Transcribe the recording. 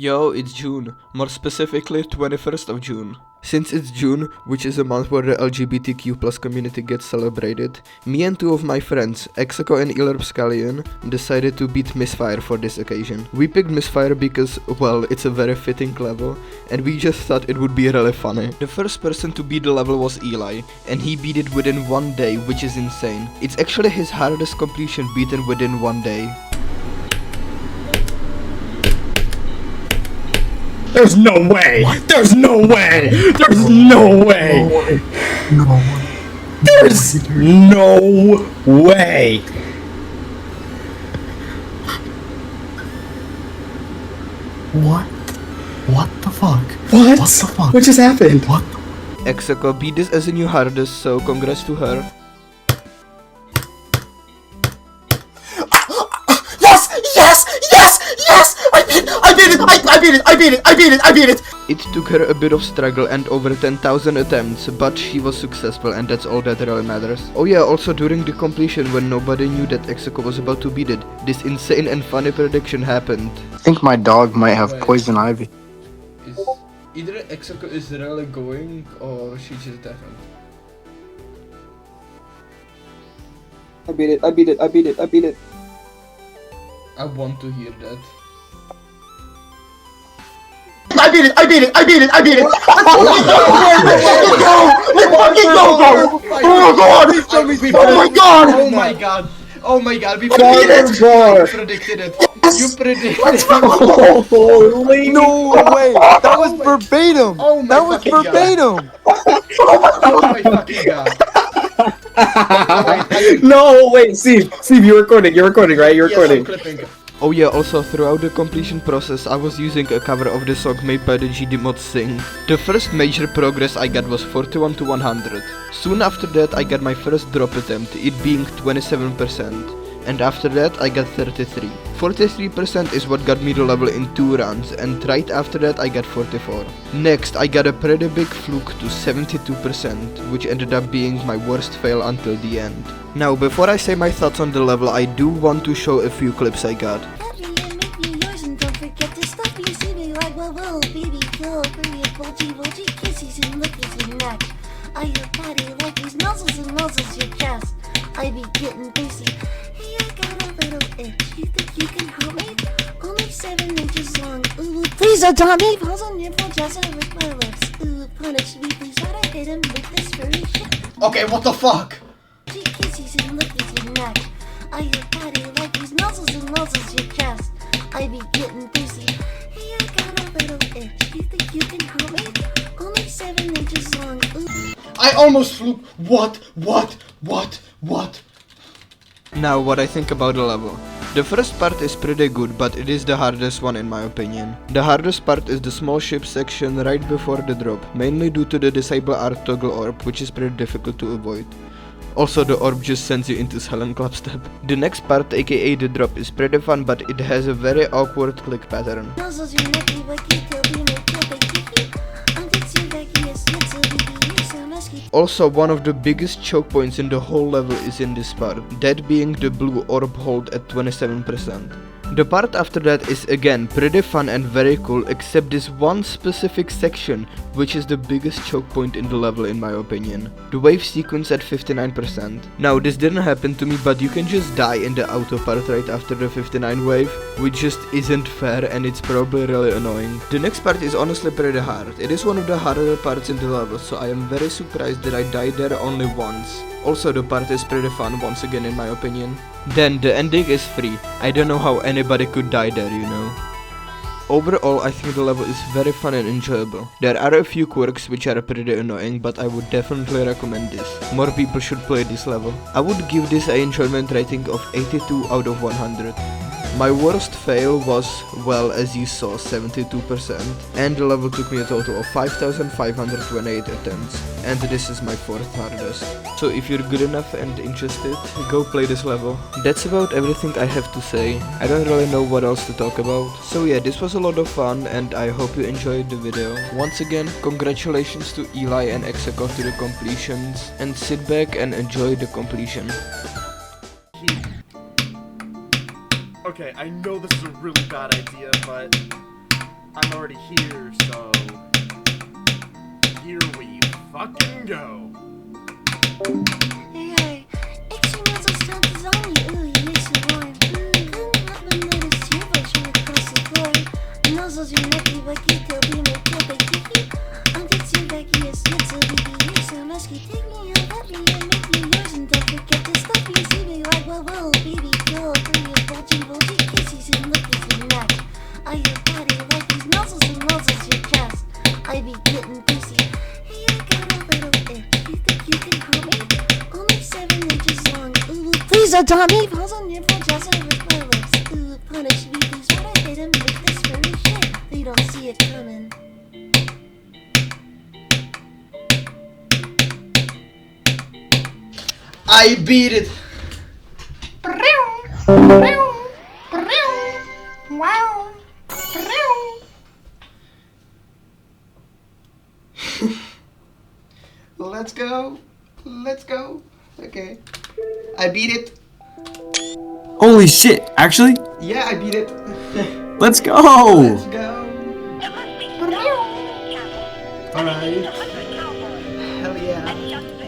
Yo, it's June, more specifically 21st of June. Since it's June, which is a month where the LGBTQ plus community gets celebrated, me and two of my friends, Execo and Scallion, decided to beat Misfire for this occasion. We picked Misfire because, well, it's a very fitting level, and we just thought it would be really funny. The first person to beat the level was Eli, and he beat it within 1 day, which is insane. It's actually his hardest completion beaten within 1 day. There's no way! What? There's no way! There's no way! No way. There's no way! What? What the fuck? What? What the fuck? What just happened? What? Execo beat this as a new hardest, so congrats to her. Yes! I beat it! It took her a bit of struggle and over 10,000 attempts, but she was successful and that's all that really matters. Oh yeah, also during the completion when nobody knew that Execo was about to beat it, this insane and funny prediction happened. I think my dog might have poison ivy. Either Execo is really going or she just doesn't. I beat it. I want to hear that. I beat it! Oh my god, we predicted it! You predicted it! Holy No way! That was verbatim! Oh my That was fucking verbatim! Oh my fucking god! No, wait, Steve, you're recording, right? You're recording. Yes, I'm clipping. Oh yeah, also throughout the completion process I was using a cover of the song made by the GD mod Sing. The first major progress I got was 41 to 100. Soon after that I got my first drop attempt, it being 27%. And after that I got 33. 43% is what got me the level in 2 rounds, and right after that I got 44. Next I got a pretty big fluke to 72%, which ended up being my worst fail until the end. Now before I say my thoughts on the level, I do want to show a few clips I got. I be getting thirsty. Hey, I got a little itch. You think you can help me? Only 7 inches long. Ooh, please don't tell me. Pause on nipple just with my lips. Ooh, punish me, please. Gotta hit him with this furry shit. Okay, what the fuck? She kisses and licks your neck. I your body like these nuzzles and nuzzles your chest. I be getting thirsty. Hey, I got a little itch. You think you can help me? Only 7 inches long. Ooh. I almost flew. What? Now what I think about the level. The first part is pretty good, but it is the hardest one in my opinion. The hardest part is the small ship section right before the drop, mainly due to the disable art toggle orb, which is pretty difficult to avoid. Also the orb just sends you into silent clubstep. The next part, aka the drop, is pretty fun, but it has a very awkward click pattern. Nuzzles your necky, but you could be no kiki. I'm getting back here, snitzel, baby, so musky. Also, one of the biggest choke points in the whole level is in this part, that being the blue orb hold at 27%. The part after that is again pretty fun and very cool, except this one specific section, which is the biggest choke point in the level in my opinion. The wave sequence at 59%. Now this didn't happen to me, but you can just die in the auto part right after the 59 wave, which just isn't fair and it's probably really annoying. The next part is honestly pretty hard. It is one of the harder parts in the level, so I am very surprised that I died there only once. Also the part is pretty fun once again in my opinion. Then the ending is free. I don't know how anybody could die there, you know. Overall I think the level is very fun and enjoyable. There are a few quirks which are pretty annoying, but I would definitely recommend this. More people should play this level. I would give this an enjoyment rating of 82 out of 100. My worst fail was, well, as you saw, 72%, and the level took me a total of 5,528 attempts, and this is my 4th hardest. So if you're good enough and interested, go play this level. That's about everything I have to say. I don't really know what else to talk about. So yeah, this was a lot of fun, and I hope you enjoyed the video. Once again, congratulations to Eli and Execo to the completions, and sit back and enjoy the completion. Okay, I know this is a really bad idea, but I'm already here, so here we fucking go. Hey, ik zie net als dat is aan je is een warm. Laat me naar de silver zo across the floor. En als je net die wat je wil binnen op de kiki. Aan dit zien back hier zit ze die so much you take me out let me and make me yours and don't forget the stuff you see me like whoa baby girl bring your body kisses and lookies and that. I your body like these nozzles and nozzles your chest. I be getting busy. Hey, I got a little itch. You think you can help me? Only 7 inches long. Ooh, please adopt me. Pause on your just with my lips. Ooh, punish me, please. What I hate and make this very shit. They don't see it coming. I beat it. Let's go. Let's go. Okay. I beat it. Holy shit, actually? Yeah, I beat it. Let's go! Let's go. Alright. Hell yeah.